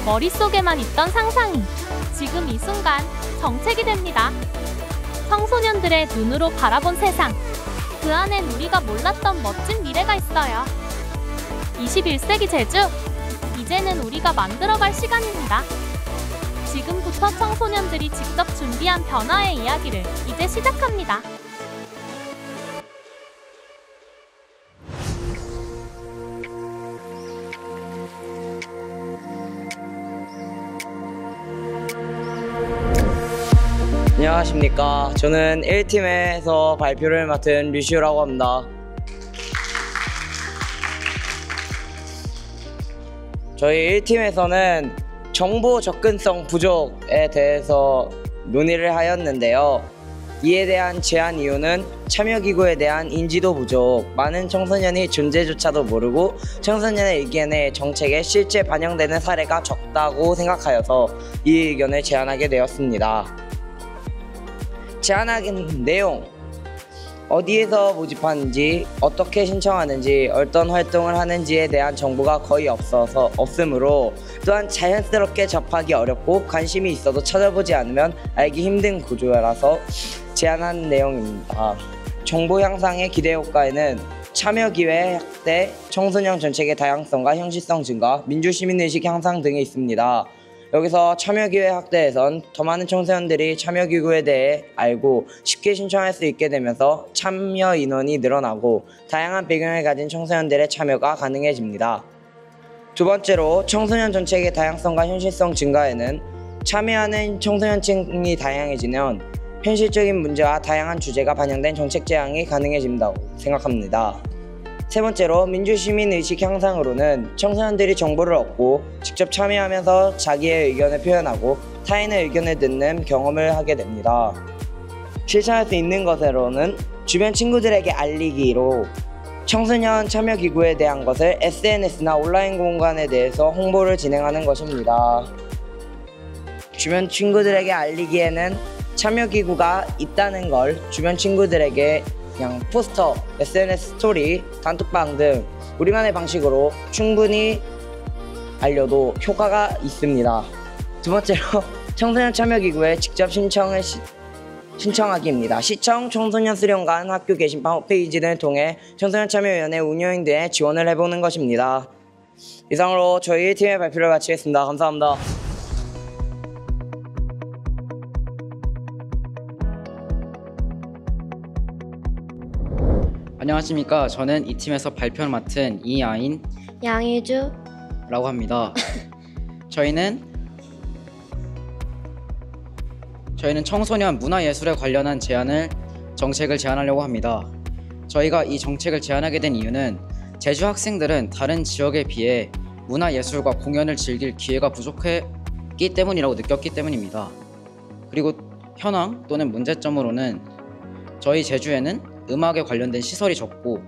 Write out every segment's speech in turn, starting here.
머릿속에만 있던 상상이 지금 이 순간 정책이 됩니다. 청소년들의 눈으로 바라본 세상, 그 안엔 우리가 몰랐던 멋진 미래가 있어요. 21세기 제주, 이제는 우리가 만들어갈 시간입니다. 지금부터 청소년들이 직접 준비한 변화의 이야기를 이제 시작합니다. 안녕하십니까. 저는 1팀에서 발표를 맡은 류시우라고 합니다. 저희 1팀에서는 정보 접근성 부족에 대해서 논의를 하였는데요. 이에 대한 제안 이유는 참여기구에 대한 인지도 부족, 많은 청소년이 존재조차도 모르고 청소년의 의견에 정책에 실제 반영되는 사례가 적다고 생각하여서 이 의견을 제안하게 되었습니다. 제안하는 내용, 어디에서 모집하는지, 어떻게 신청하는지, 어떤 활동을 하는지에 대한 정보가 거의 없으므로 또한 자연스럽게 접하기 어렵고 관심이 있어도 찾아보지 않으면 알기 힘든 구조라서 제안한 내용입니다. 정보 향상의 기대 효과에는 참여 기회 확대, 청소년 정책의 다양성과 형식성 증가, 민주시민의식 향상 등이 있습니다. 여기서 참여기회 확대에선 더 많은 청소년들이 참여기구에 대해 알고 쉽게 신청할 수 있게 되면서 참여 인원이 늘어나고 다양한 배경을 가진 청소년들의 참여가 가능해집니다. 두 번째로, 청소년 정책의 다양성과 현실성 증가에는 참여하는 청소년층이 다양해지면 현실적인 문제와 다양한 주제가 반영된 정책 제안이 가능해진다고 생각합니다. 세 번째로, 민주시민의식 향상으로는 청소년들이 정보를 얻고 직접 참여하면서 자기의 의견을 표현하고 타인의 의견을 듣는 경험을 하게 됩니다. 실천할 수 있는 것으로는 주변 친구들에게 알리기로 청소년 참여기구에 대한 것을 SNS나 온라인 공간에 대해서 홍보를 진행하는 것입니다. 주변 친구들에게 알리기에는 참여기구가 있다는 걸 주변 친구들에게 그냥 포스터, SNS 스토리, 단톡방 등 우리만의 방식으로 충분히 알려도 효과가 있습니다. 두 번째로, 청소년 참여기구에 직접 신청하기입니다. 시청, 청소년 수련관, 학교 게시판, 홈페이지 등을 통해 청소년 참여위원회 운영 등에 지원을 해보는 것입니다. 이상으로 저희 1팀의 발표를 마치겠습니다. 감사합니다. 안녕하십니까. 저는 이 팀에서 발표를 맡은 이아인 양희주라고 합니다. 저희는 청소년 문화예술에 관련한 정책을 제안하려고 합니다. 저희가 이 정책을 제안하게 된 이유는 제주 학생들은 다른 지역에 비해 문화예술과 공연을 즐길 기회가 부족했기 때문이라고 느꼈기 때문입니다. 그리고 현황 또는 문제점으로는 저희 제주에는 음악에 관련된 시설이 적고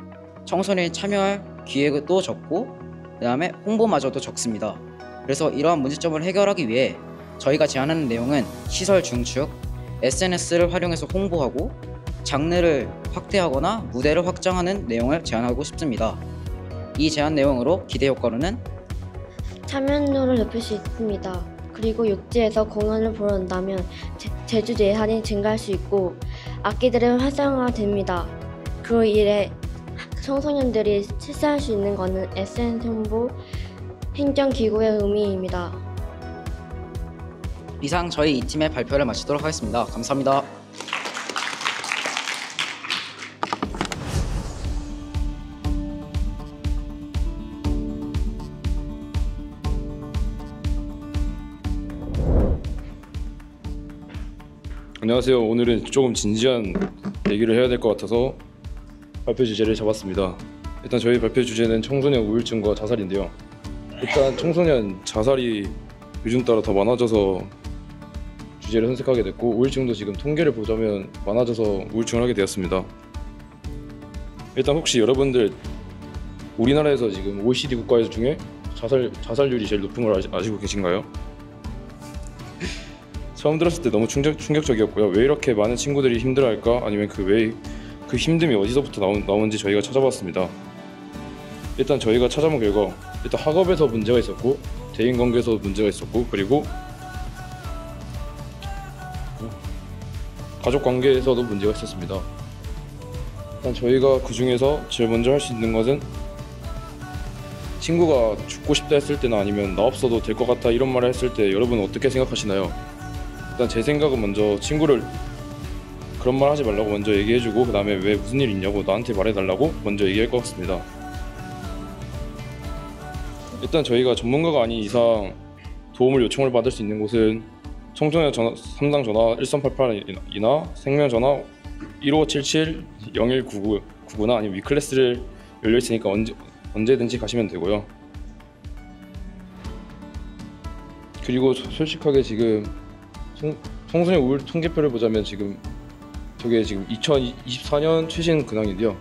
청소년이 참여할 기회도 적고 그 다음에 홍보마저도 적습니다. 그래서 이러한 문제점을 해결하기 위해 저희가 제안하는 내용은 시설 중축, SNS를 활용해서 홍보하고 장르를 확대하거나 무대를 확장하는 내용을 제안하고 싶습니다. 이 제안 내용으로 기대 효과로는 참여율을 높일 수 있습니다. 그리고 육지에서 공연을 보러 온다면 제주 예산이 증가할 수 있고 악기들은 활성화됩니다. 그로 인해 청소년들이 실시할 수 있는 것은 SNS 홍보, 행정기구의 의미입니다. 이상 저희 이 팀의 발표를 마치도록 하겠습니다. 감사합니다. 안녕하세요. 오늘은 조금 진지한 얘기를 해야 될 것 같아서 발표 주제를 잡았습니다. 일단 저희 발표 주제는 청소년 우울증과 자살인데요. 일단 청소년 자살이 요즘 따라 더 많아져서 주제를 선택하게 됐고, 우울증도 지금 통계를 보자면 많아져서 우울증을 하게 되었습니다. 일단 혹시 여러분들 우리나라에서 지금 OECD 국가 중에 자살률이 제일 높은 걸 아시고 계신가요? 처음 들었을 때 너무 충격적이었고요. 왜 이렇게 많은 친구들이 힘들어할까? 아니면 그 힘듦이 어디서부터 나오는지 저희가 찾아봤습니다. 일단 저희가 찾아본 결과 일단 학업에서 문제가 있었고, 대인 관계에서 문제가 있었고, 그리고 가족 관계에서도 문제가 있었습니다. 일단 저희가 그 중에서 제일 먼저 할 수 있는 것은 친구가 죽고 싶다 했을 때나 아니면 나 없어도 될 것 같아 이런 말을 했을 때 여러분은 어떻게 생각하시나요? 일단 제 생각은 먼저 친구를 그런 말 하지 말라고 먼저 얘기해주고, 그 다음에 왜 무슨 일 있냐고 나한테 말해달라고 먼저 얘기할 것 같습니다. 일단 저희가 전문가가 아닌 이상 도움을 요청을 받을 수 있는 곳은 청소년 전화, 3당 전화 1388이나 생명 전화 1577-0199나 아니면 위클래스를 열려 있으니까 언제든지 가시면 되고요. 그리고 솔직하게 지금 청소년 우울 통계표를 보자면 저게 지금 2024년 최신 근황인데요.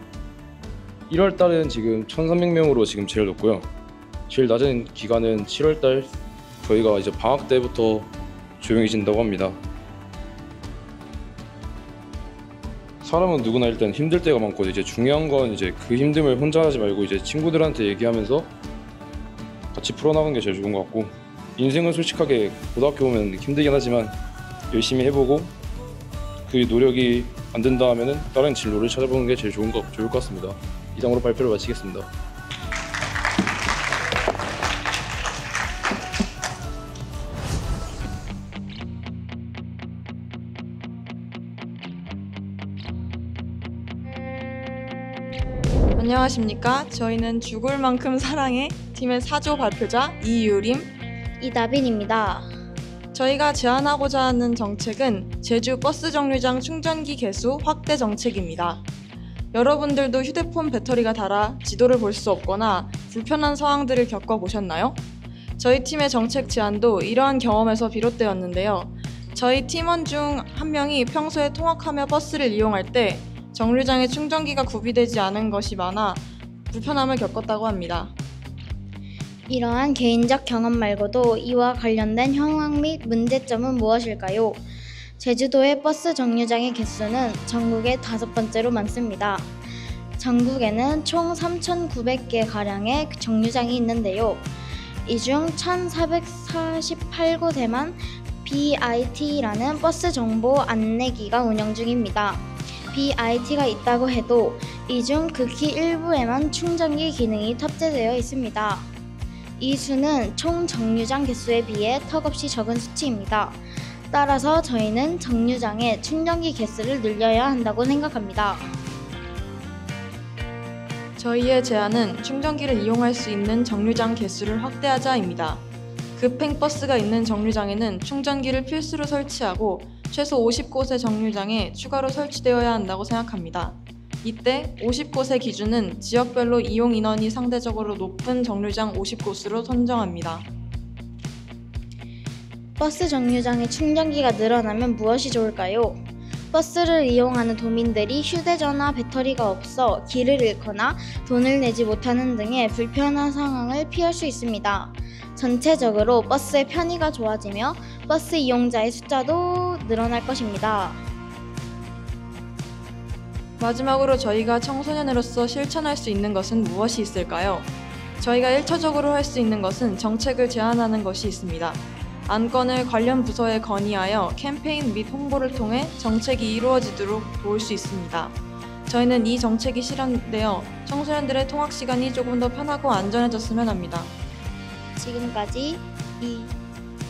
1월 달은 지금 1,300명으로 지금 제일 높고요. 제일 낮은 기간은 7월 달. 저희가 이제 방학 때부터 조용해진다고 합니다. 사람은 누구나 일단 힘들 때가 많고, 이제 중요한 건 이제 그 힘듦을 혼자 하지 말고 이제 친구들한테 얘기하면서 같이 풀어나가는 게 제일 좋은 것 같고, 인생은 솔직하게 고등학교 보면 힘들긴 하지만 열심히 해보고 그 노력이 안 된다 하면은 다른 진로를 찾아보는 게 제일 좋을 것 같습니다. 이상으로 발표를 마치겠습니다. 안녕하십니까. 저희는 죽을 만큼 사랑해 팀의 사조 발표자 이유림, 이다빈입니다. 저희가 제안하고자 하는 정책은 제주 버스 정류장 충전기 개수 확대 정책입니다. 여러분들도 휴대폰 배터리가 닳아 지도를 볼 수 없거나 불편한 상황들을 겪어보셨나요? 저희 팀의 정책 제안도 이러한 경험에서 비롯되었는데요. 저희 팀원 중 한 명이 평소에 통학하며 버스를 이용할 때 정류장에 충전기가 구비되지 않은 것이 많아 불편함을 겪었다고 합니다. 이러한 개인적 경험 말고도 이와 관련된 현황 및 문제점은 무엇일까요? 제주도의 버스 정류장의 개수는 전국의 5번째로 많습니다. 전국에는 총 3,900개 가량의 정류장이 있는데요. 이 중 1,448곳에만 BIT라는 버스 정보 안내기가 운영 중입니다. BIT가 있다고 해도 이 중 극히 일부에만 충전기 기능이 탑재되어 있습니다. 이 수는 총 정류장 개수에 비해 턱없이 적은 수치입니다. 따라서 저희는 정류장의 충전기 개수를 늘려야 한다고 생각합니다. 저희의 제안은 충전기를 이용할 수 있는 정류장 개수를 확대하자입니다. 급행버스가 있는 정류장에는 충전기를 필수로 설치하고 최소 50곳의 정류장에 추가로 설치되어야 한다고 생각합니다. 이때 50곳의 기준은 지역별로 이용 인원이 상대적으로 높은 정류장 50곳으로 선정합니다. 버스 정류장에 충전기가 늘어나면 무엇이 좋을까요? 버스를 이용하는 도민들이 휴대전화 배터리가 없어 길을 잃거나 돈을 내지 못하는 등의 불편한 상황을 피할 수 있습니다. 전체적으로 버스의 편의가 좋아지며 버스 이용자의 숫자도 늘어날 것입니다. 마지막으로 저희가 청소년으로서 실천할 수 있는 것은 무엇이 있을까요? 저희가 1차적으로 할 수 있는 것은 정책을 제안하는 것이 있습니다. 안건을 관련 부서에 건의하여 캠페인 및 홍보를 통해 정책이 이루어지도록 도울 수 있습니다. 저희는 이 정책이 실현되어 청소년들의 통학 시간이 조금 더 편하고 안전해졌으면 합니다. 지금까지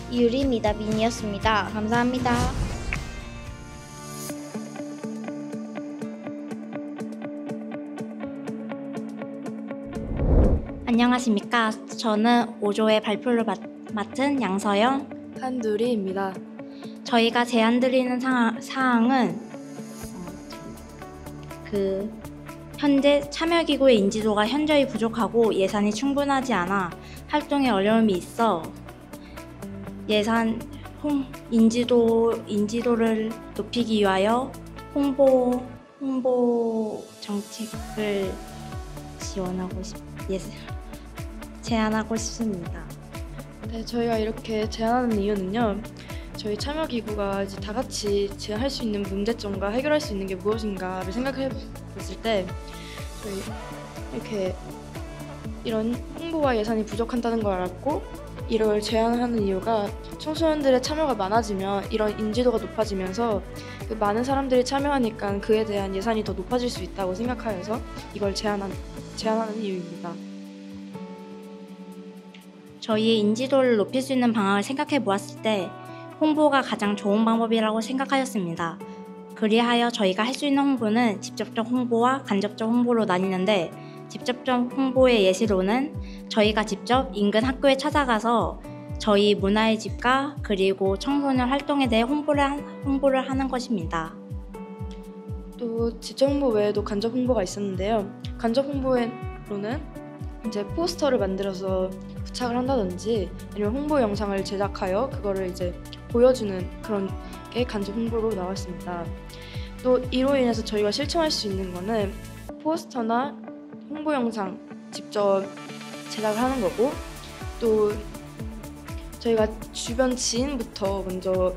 이유림 이다빈이었습니다. 감사합니다. 안녕하십니까. 저는 5조의 발표를 맡은 양서영, 한두리입니다. 저희가 제안드리는 사항은 현재 참여기구의 인지도가 현저히 부족하고 예산이 충분하지 않아 활동에 어려움이 있어 인지도를 높이기 위하여 홍보 정책을 제안하고 싶습니다. 네, 저희가 이렇게 제안하는 이유는요. 저희 참여기구가 이제 다 같이 할 수 있는 문제점과 해결할 수 있는 게 무엇인가를 생각해 봤을 때 저희 이렇게 이런 홍보와 예산이 부족하다는 걸 알았고 이걸 제안하는 이유가 청소년들의 참여가 많아지면 이런 인지도가 높아지면서 그 많은 사람들이 참여하니까 그에 대한 예산이 더 높아질 수 있다고 생각하여서 이걸 제안하는 이유입니다. 저희의 인지도를 높일 수 있는 방안을 생각해 보았을 때 홍보가 가장 좋은 방법이라고 생각하였습니다. 그리하여 저희가 할 수 있는 홍보는 직접적 홍보와 간접적 홍보로 나뉘는데, 직접적 홍보의 예시로는 저희가 직접 인근 학교에 찾아가서 저희 문화의 집과 그리고 청소년 활동에 대해 홍보를 하는 것입니다. 또 직접 홍보 외에도 간접 홍보가 있었는데요. 간접 홍보로는 이제 포스터를 만들어서 부착을 한다든지 아니면 홍보 영상을 제작하여 그거를 이제 보여주는 그런 게 간접 홍보로 나왔습니다. 또 이로 인해서 저희가 실천할 수 있는 거는 포스터나 홍보 영상 직접 제작을 하는 거고, 또 저희가 주변 지인부터 먼저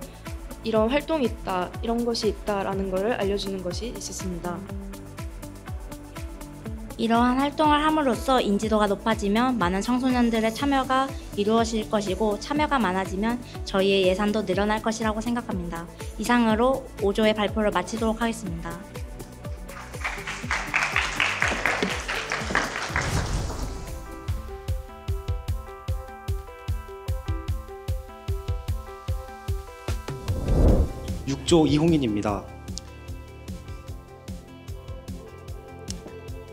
이런 활동이 있다, 이런 것이 있다라는 것을 알려주는 것이 있었습니다. 이러한 활동을 함으로써 인지도가 높아지면 많은 청소년들의 참여가 이루어질 것이고, 참여가 많아지면 저희의 예산도 늘어날 것이라고 생각합니다. 이상으로 5조의 발표를 마치도록 하겠습니다. 이홍인입니다.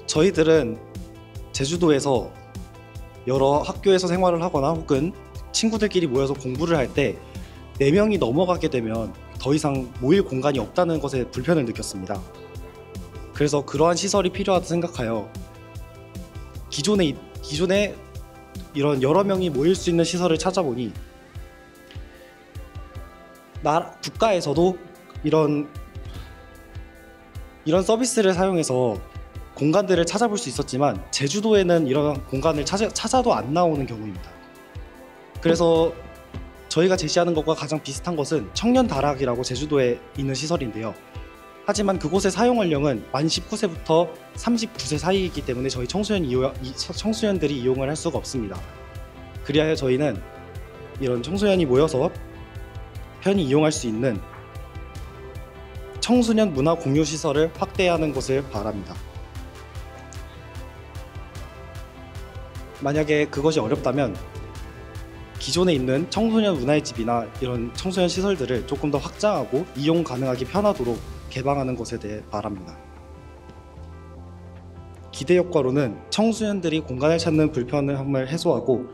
저희들은 제주도에서 여러 학교에서 생활을 하거나 혹은 친구들끼리 모여서 공부를 할 때 4명이 넘어가게 되면 더 이상 모일 공간이 없다는 것에 불편을 느꼈습니다. 그래서 그러한 시설이 필요하다 생각하여 기존에 이런 여러 명이 모일 수 있는 시설을 찾아보니 국가에서도 이런 서비스를 사용해서 공간들을 찾아볼 수 있었지만 제주도에는 이런 공간을 찾아도 안 나오는 경우입니다. 그래서 저희가 제시하는 것과 가장 비슷한 것은 청년다락이라고 제주도에 있는 시설인데요. 하지만 그곳의 사용 연령은 만 19세부터 39세 사이이기 때문에 저희 청소년들이 이용을 할 수가 없습니다. 그리하여 저희는 이런 청소년이 모여서 편히 이용할 수 있는 청소년 문화 공유 시설을 확대하는 것을 바랍니다. 만약에 그것이 어렵다면 기존에 있는 청소년 문화의 집이나 이런 청소년 시설들을 조금 더 확장하고 이용 가능하게 편하도록 개방하는 것에 대해 바랍니다. 기대 효과로는 청소년들이 공간을 찾는 불편함을 해소하고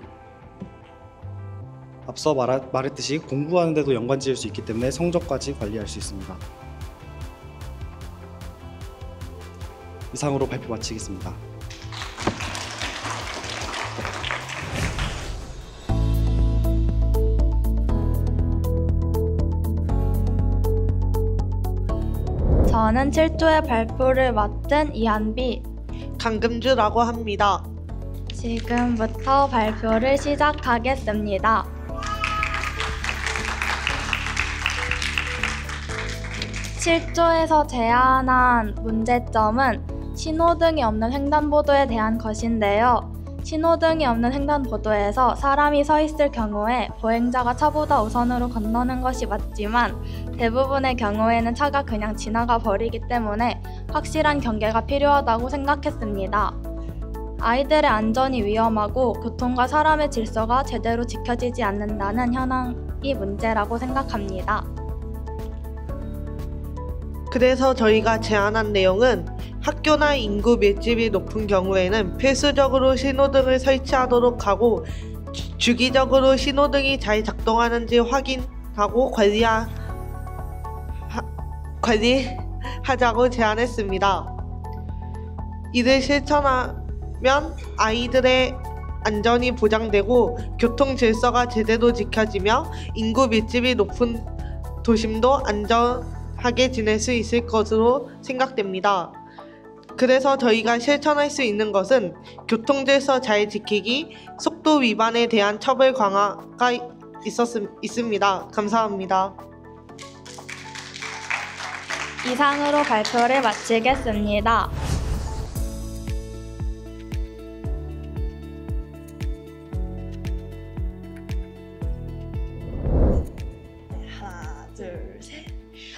앞서 말했듯이 공부하는 데도 연관 지을 수 있기 때문에 성적까지 관리할 수 있습니다. 이상으로 발표 마치겠습니다. 저는 7조의 발표를 맡은 이한비, 강금주라고 합니다. 지금부터 발표를 시작하겠습니다. (7조에서) 제안한 문제점은 신호등이 없는 횡단보도에 대한 것인데요. 신호등이 없는 횡단보도에서 사람이 서 있을 경우에 보행자가 차보다 우선으로 건너는 것이 맞지만 대부분의 경우에는 차가 그냥 지나가 버리기 때문에 확실한 경계가 필요하다고 생각했습니다. 아이들의 안전이 위험하고 교통과 사람의 질서가 제대로 지켜지지 않는다는 현황이 문제라고 생각합니다. 그래서 저희가 제안한 내용은 학교나 인구 밀집이 높은 경우에는 필수적으로 신호등을 설치하도록 하고 주기적으로 신호등이 잘 작동하는지 확인하고 관리하자고 제안했습니다. 이를 실천하면 아이들의 안전이 보장되고 교통 질서가 제대로 지켜지며 인구 밀집이 높은 도심도 안전하게 지낼 수 있을 것으로 생각됩니다. 그래서 저희가 실천할 수 있는 것은 교통질서 잘 지키기, 속도 위반에 대한 처벌 강화가 있습니다. 감사합니다. 이상으로 발표를 마치겠습니다.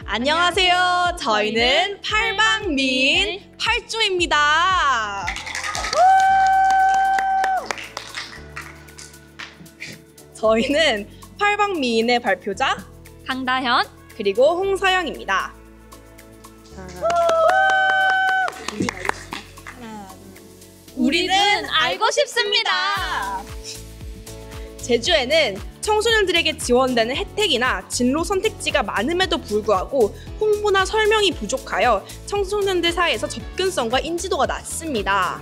안녕하세요. 저희는 팔방미인 8조입니다. 저희는 팔방미인의 발표자 강다현 그리고 홍서영입니다. 우리는 알고 싶습니다. 제주에는 청소년들에게 지원되는 혜택이나 진로 선택지가 많음에도 불구하고 홍보나 설명이 부족하여 청소년들 사이에서 접근성과 인지도가 낮습니다.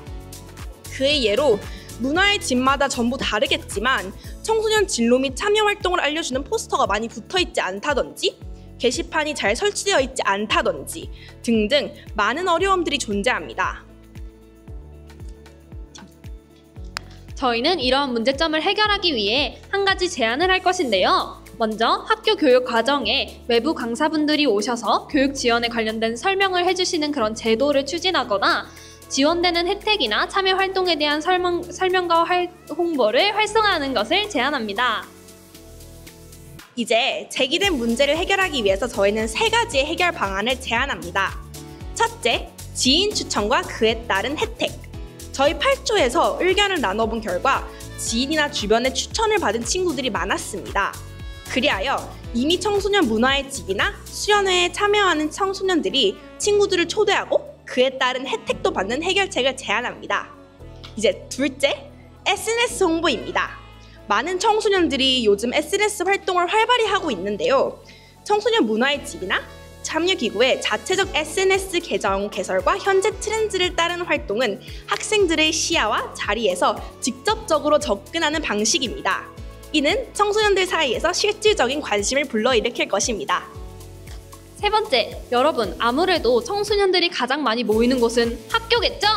그의 예로 문화의 집마다 전부 다르겠지만 청소년 진로 및 참여 활동을 알려주는 포스터가 많이 붙어있지 않다든지 게시판이 잘 설치되어 있지 않다든지 등등 많은 어려움들이 존재합니다. 저희는 이러한 문제점을 해결하기 위해 한 가지 제안을 할 것인데요. 먼저 학교 교육 과정에 외부 강사분들이 오셔서 교육 지원에 관련된 설명을 해주시는 그런 제도를 추진하거나 지원되는 혜택이나 참여 활동에 대한 설명과 홍보를 활성화하는 것을 제안합니다. 이제 제기된 문제를 해결하기 위해서 저희는 3가지의 해결 방안을 제안합니다. 첫째, 지인 추천과 그에 따른 혜택. 저희 8조에서 의견을 나눠본 결과 지인이나 주변에 추천을 받은 친구들이 많았습니다. 그리하여 이미 청소년 문화의 집이나 수련회에 참여하는 청소년들이 친구들을 초대하고 그에 따른 혜택도 받는 해결책을 제안합니다. 이제 둘째, SNS 홍보입니다. 많은 청소년들이 요즘 SNS 활동을 활발히 하고 있는데요. 청소년 문화의 집이나 참여기구의 자체적 SNS 계정 개설과 현재 트렌드를 따르는 활동은 학생들의 시야와 자리에서 직접적으로 접근하는 방식입니다. 이는 청소년들 사이에서 실질적인 관심을 불러일으킬 것입니다. 세 번째, 여러분 아무래도 청소년들이 가장 많이 모이는 곳은 학교겠죠?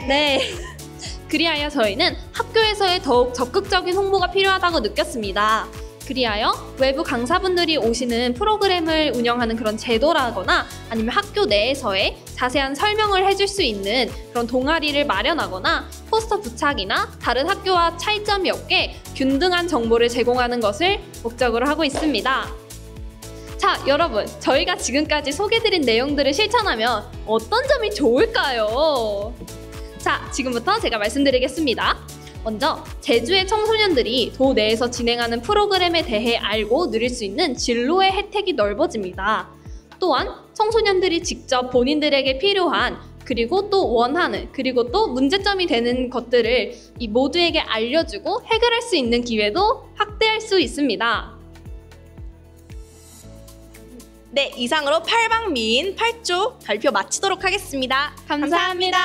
네. 그리하여 저희는 학교에서의 더욱 적극적인 홍보가 필요하다고 느꼈습니다. 그리하여 외부 강사분들이 오시는 프로그램을 운영하는 그런 제도라거나 아니면 학교 내에서의 자세한 설명을 해줄 수 있는 그런 동아리를 마련하거나 포스터 부착이나 다른 학교와 차이점이 없게 균등한 정보를 제공하는 것을 목적으로 하고 있습니다. 자, 여러분, 저희가 지금까지 소개드린 내용들을 실천하면 어떤 점이 좋을까요? 자, 지금부터 제가 말씀드리겠습니다. 먼저 제주의 청소년들이 도 내에서 진행하는 프로그램에 대해 알고 누릴 수 있는 진로의 혜택이 넓어집니다. 또한 청소년들이 직접 본인들에게 필요한 그리고 또 원하는 그리고 또 문제점이 되는 것들을 이 모두에게 알려주고 해결할 수 있는 기회도 확대할 수 있습니다. 네, 이상으로 팔방미인 8조 발표 마치도록 하겠습니다. 감사합니다.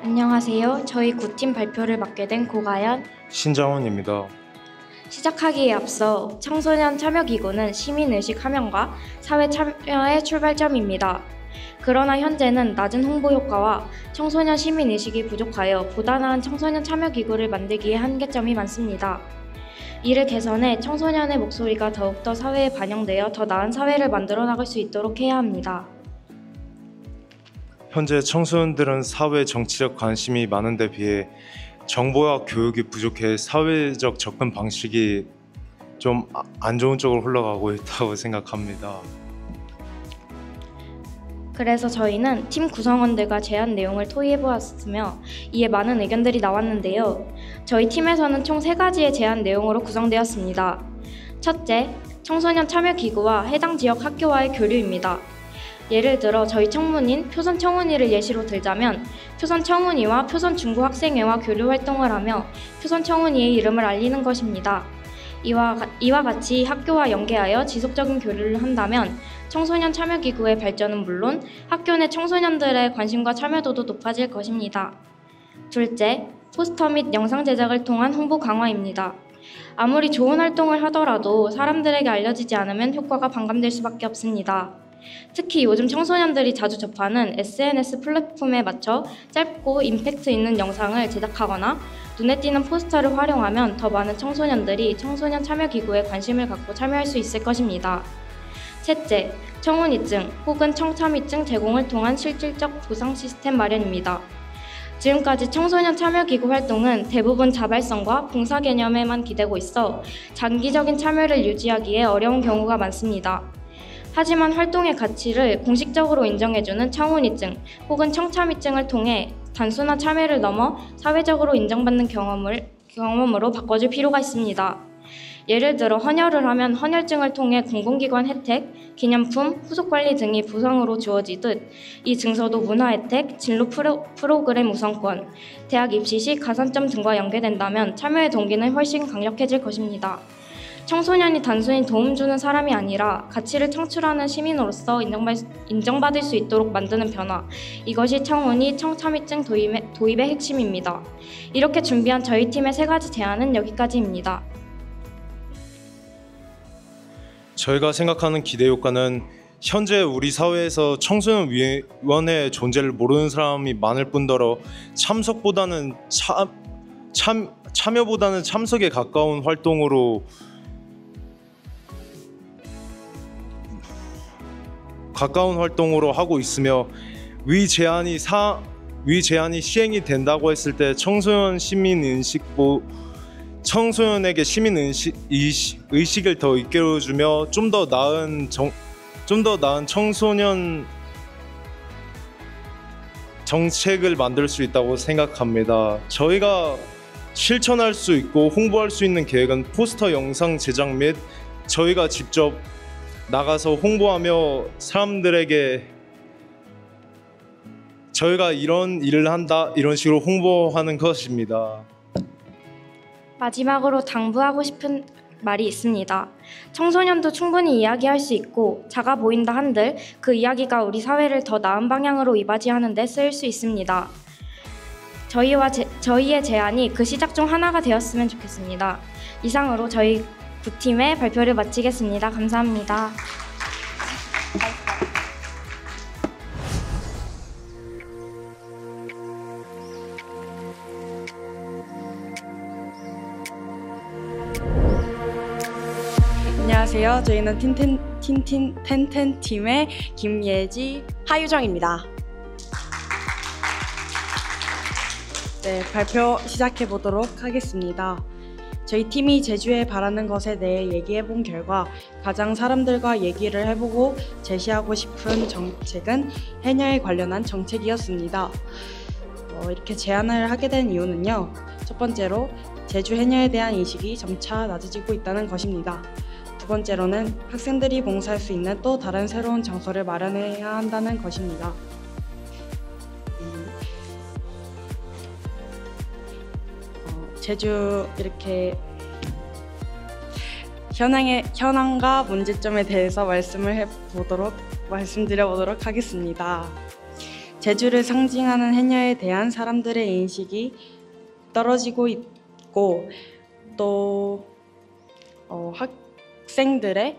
안녕하세요. 저희 9팀 발표를 맡게 된 고가연, 신정훈입니다. 시작하기에 앞서 청소년 참여기구는 시민의식 함양과 사회 참여의 출발점입니다. 그러나 현재는 낮은 홍보 효과와 청소년 시민의식이 부족하여 보다 나은 청소년 참여기구를 만들기에 한계점이 많습니다. 이를 개선해 청소년의 목소리가 더욱더 사회에 반영되어 더 나은 사회를 만들어 나갈 수 있도록 해야 합니다. 현재 청소년들은 사회 정치적 관심이 많은 데 비해 정보와 교육이 부족해 사회적 접근 방식이 좀 안 좋은 쪽으로 흘러가고 있다고 생각합니다. 그래서 저희는 팀 구성원들과 제안 내용을 토의해보았으며 이에 많은 의견들이 나왔는데요. 저희 팀에서는 총 3가지의 제안 내용으로 구성되었습니다. 첫째, 청소년 참여기구와 해당 지역 학교와의 교류입니다. 예를 들어 저희 청문인 표선청운위를 예시로 들자면 표선청운위와 표선중고학생회와 교류 활동을 하며 표선청운위의 이름을 알리는 것입니다. 이와 같이 학교와 연계하여 지속적인 교류를 한다면 청소년 참여기구의 발전은 물론 학교 내 청소년들의 관심과 참여도도 높아질 것입니다. 둘째, 포스터 및 영상 제작을 통한 홍보 강화입니다. 아무리 좋은 활동을 하더라도 사람들에게 알려지지 않으면 효과가 반감될 수밖에 없습니다. 특히 요즘 청소년들이 자주 접하는 SNS 플랫폼에 맞춰 짧고 임팩트 있는 영상을 제작하거나 눈에 띄는 포스터를 활용하면 더 많은 청소년들이 청소년 참여기구에 관심을 갖고 참여할 수 있을 것입니다. 셋째, 청운이증 혹은 청참이증 제공을 통한 실질적 보상 시스템 마련입니다. 지금까지 청소년 참여기구 활동은 대부분 자발성과 봉사 개념에만 기대고 있어 장기적인 참여를 유지하기에 어려운 경우가 많습니다. 하지만 활동의 가치를 공식적으로 인정해주는 청운이증 혹은 청참이증을 통해 단순한 참여를 넘어 사회적으로 인정받는 경험으로 바꿔줄 필요가 있습니다. 예를 들어 헌혈을 하면 헌혈증을 통해 공공기관 혜택, 기념품, 후속관리 등이 보상으로 주어지듯 이 증서도 문화혜택, 진로 프로그램 우선권, 대학 입시 시 가산점 등과 연계된다면 참여의 동기는 훨씬 강력해질 것입니다. 청소년이 단순히 도움 주는 사람이 아니라 가치를 창출하는 시민으로서 인정받을 수 있도록 만드는 변화, 이것이 청운이 청참이증 도입의 핵심입니다. 이렇게 준비한 저희 팀의 3가지 제안은 여기까지입니다. 저희가 생각하는 기대 효과는 현재 우리 사회에서 청소년 위원회의 존재를 모르는 사람이 많을 뿐더러 참여보다는 참석에 가까운 활동으로 하고 있으며 위 제안이 시행이 된다고 했을 때 청소년에게 시민 의식을 더 이끌어주며 좀 더 나은 청소년 정책을 만들 수 있다고 생각합니다. 저희가 실천할 수 있고 홍보할 수 있는 계획은 포스터 영상 제작 및 저희가 직접 나가서 홍보하며 사람들에게 저희가 이런 일을 한다 이런 식으로 홍보하는 것입니다. 마지막으로 당부하고 싶은 말이 있습니다. 청소년도 충분히 이야기할 수 있고 작아 보인다 한들 그 이야기가 우리 사회를 더 나은 방향으로 이바지하는 데 쓰일 수 있습니다. 저희의 제안이 그 시작 중 하나가 되었으면 좋겠습니다. 이상으로 저희 9팀의 발표를 마치겠습니다. 감사합니다. 안녕하세요. 저희는 텐텐팀의 김예지, 하유정입니다. 네, 발표 시작해 보도록 하겠습니다. 저희 팀이 제주에 바라는 것에 대해 얘기해 본 결과 가장 사람들과 얘기를 해보고 제시하고 싶은 정책은 해녀에 관련한 정책이었습니다. 이렇게 제안을 하게 된 이유는요. 첫 번째로 제주 해녀에 대한 인식이 점차 낮아지고 있다는 것입니다. 두 번째로는 학생들이 봉사할 수 있는 또 다른 새로운 장소를 마련해야 한다는 것입니다. 제주 이렇게 현황과 문제점에 대해서 말씀드려보도록 하겠습니다. 제주를 상징하는 해녀에 대한 사람들의 인식이 떨어지고 있고 또 학생들의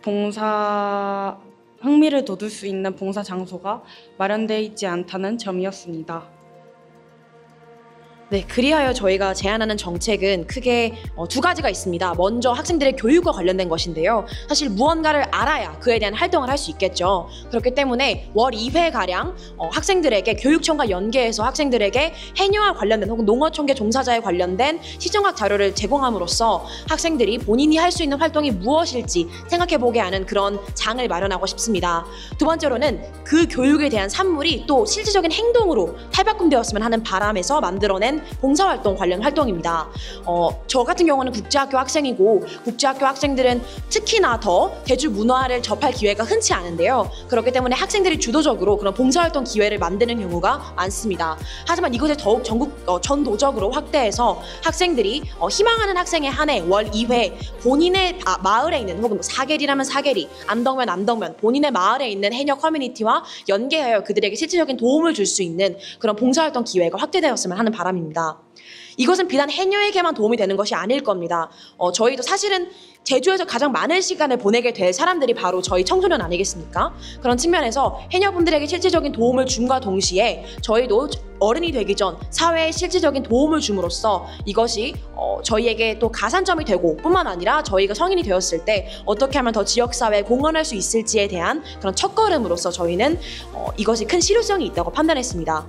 봉사 흥미를 돋울 수 있는 봉사 장소가 마련되어 있지 않다는 점이었습니다. 네, 그리하여 저희가 제안하는 정책은 크게 2가지가 있습니다. 먼저 학생들의 교육과 관련된 것인데요. 사실 무언가를 알아야 그에 대한 활동을 할 수 있겠죠. 그렇기 때문에 월 2회가량 학생들에게 교육청과 연계해서 학생들에게 해녀와 관련된 혹은 농어촌계 종사자에 관련된 시정학 자료를 제공함으로써 학생들이 본인이 할 수 있는 활동이 무엇일지 생각해보게 하는 그런 장을 마련하고 싶습니다. 두 번째로는 그 교육에 대한 산물이 또 실질적인 행동으로 탈바꿈되었으면 하는 바람에서 만들어낸 봉사활동 관련 활동입니다. 저 같은 경우는 국제학교 학생이고 국제학교 학생들은 특히나 더 제주 문화를 접할 기회가 흔치 않은데요. 그렇기 때문에 학생들이 주도적으로 그런 봉사활동 기회를 만드는 경우가 많습니다. 하지만 이것을 더욱 전도적으로 확대해서 학생들이 희망하는 학생에 한해 월 2회 본인의 마을에 있는 혹은 사계리라면 사계리, 안덕면 본인의 마을에 있는 해녀 커뮤니티와 연계하여 그들에게 실질적인 도움을 줄 수 있는 그런 봉사활동 기회가 확대되었으면 하는 바람입니다. 이것은 비단 해녀에게만 도움이 되는 것이 아닐 겁니다. 저희도 사실은 제주에서 가장 많은 시간을 보내게 될 사람들이 바로 저희 청소년 아니겠습니까? 그런 측면에서 해녀분들에게 실질적인 도움을 줌과 동시에 저희도 어른이 되기 전 사회에 실질적인 도움을 줌으로써 이것이 저희에게 또 가산점이 되고 뿐만 아니라 저희가 성인이 되었을 때 어떻게 하면 더 지역사회에 공헌할 수 있을지에 대한 그런 첫걸음으로서 저희는 이것이 큰 실효성이 있다고 판단했습니다.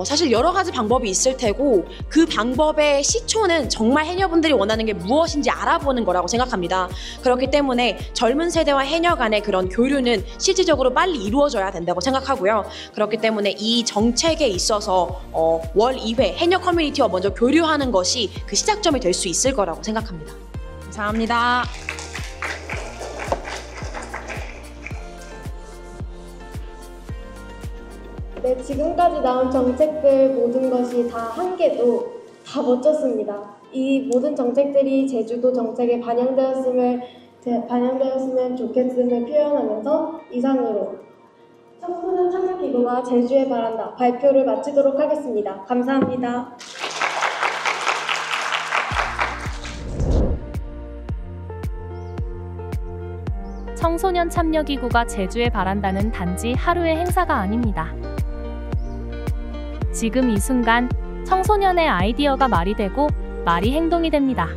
사실 여러 가지 방법이 있을 테고 그 방법의 시초는 정말 해녀분들이 원하는 게 무엇인지 알아보는 거라고 생각합니다. 그렇기 때문에 젊은 세대와 해녀 간의 그런 교류는 실질적으로 빨리 이루어져야 된다고 생각하고요. 그렇기 때문에 이 정책에 있어서 월 2회 해녀 커뮤니티와 먼저 교류하는 것이 그 시작점이 될 수 있을 거라고 생각합니다. 감사합니다. 네, 지금까지 나온 정책들 모든 것이 다 한 개도 다 멋졌습니다. 이 모든 정책들이 제주도 정책에 반영되었으면 좋겠음을 표현하면서 이상으로 청소년 참여기구가 제주에 바란다 발표를 마치도록 하겠습니다. 감사합니다. 청소년 참여기구가 제주에 바란다는 단지 하루의 행사가 아닙니다. 지금 이 순간 청소년의 아이디어가 말이 되고 말이 행동이 됩니다.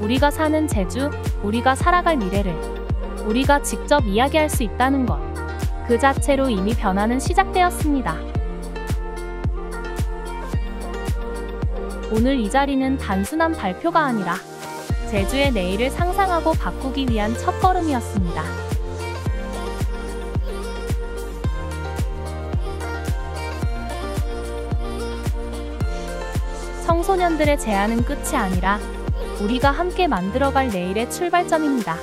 우리가 사는 제주, 우리가 살아갈 미래를 우리가 직접 이야기할 수 있다는 것, 그 자체로 이미 변화는 시작되었습니다. 오늘 이 자리는 단순한 발표가 아니라 제주의 내일을 상상하고 바꾸기 위한 첫걸음이었습니다. 청소년들의 제안은 끝이 아니라 우리가 함께 만들어갈 내일의 출발점입니다.